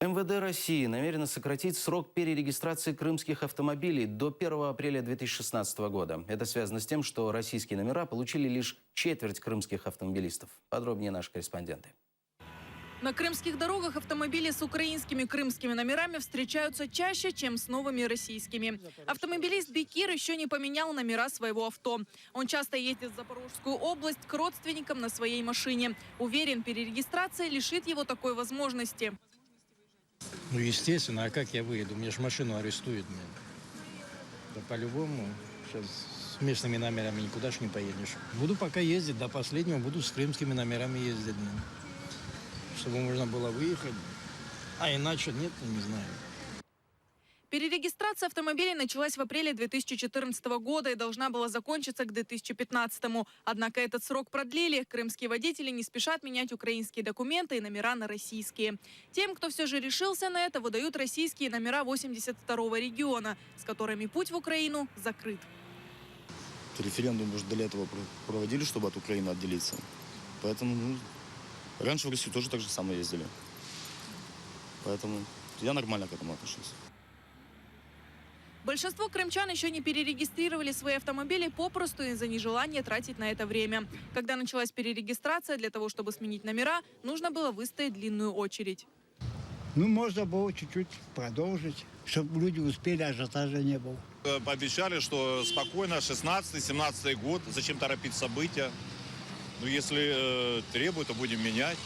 МВД России намерено сократить срок перерегистрации крымских автомобилей до 1 апреля 2016 года. Это связано с тем, что российские номера получили лишь четверть крымских автомобилистов. Подробнее наши корреспонденты. На крымских дорогах автомобили с украинскими крымскими номерами встречаются чаще, чем с новыми российскими. Автомобилист Бекир еще не поменял номера своего авто. Он часто ездит в Запорожскую область к родственникам на своей машине. Уверен, перерегистрация лишит его такой возможности. Ну, естественно, а как я выеду? Мне же машину арестуют. Да по-любому, сейчас с местными номерами никуда ж не поедешь. Буду пока ездить, до последнего буду с крымскими номерами ездить. Чтобы можно было выехать. А иначе нет, не знаю. Перерегистрация автомобилей началась в апреле 2014 года и должна была закончиться к 2015. Однако этот срок продлили. Крымские водители не спешат менять украинские документы и номера на российские. Тем, кто все же решился на это, выдают российские номера 82-го региона, с которыми путь в Украину закрыт. Референдум уже для этого проводили, чтобы от Украины отделиться. Поэтому раньше в Россию тоже так же самое ездили. Поэтому я нормально к этому отношусь. Большинство крымчан еще не перерегистрировали свои автомобили попросту из-за нежелания тратить на это время. Когда началась перерегистрация, для того, чтобы сменить номера, нужно было выстоять длинную очередь. Ну, можно было чуть-чуть продолжить, чтобы люди успели, ажиотажа не было. Пообещали, что спокойно, 16-17 год, зачем торопить события. Ну, если требуют, то будем менять.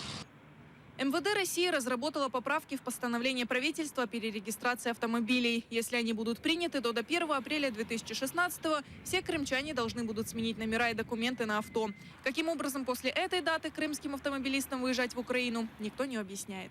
МВД России разработала поправки в постановление правительства о перерегистрации автомобилей. Если они будут приняты, то до 1 апреля 2016-го все крымчане должны будут сменить номера и документы на авто. Каким образом после этой даты крымским автомобилистам выезжать в Украину, никто не объясняет.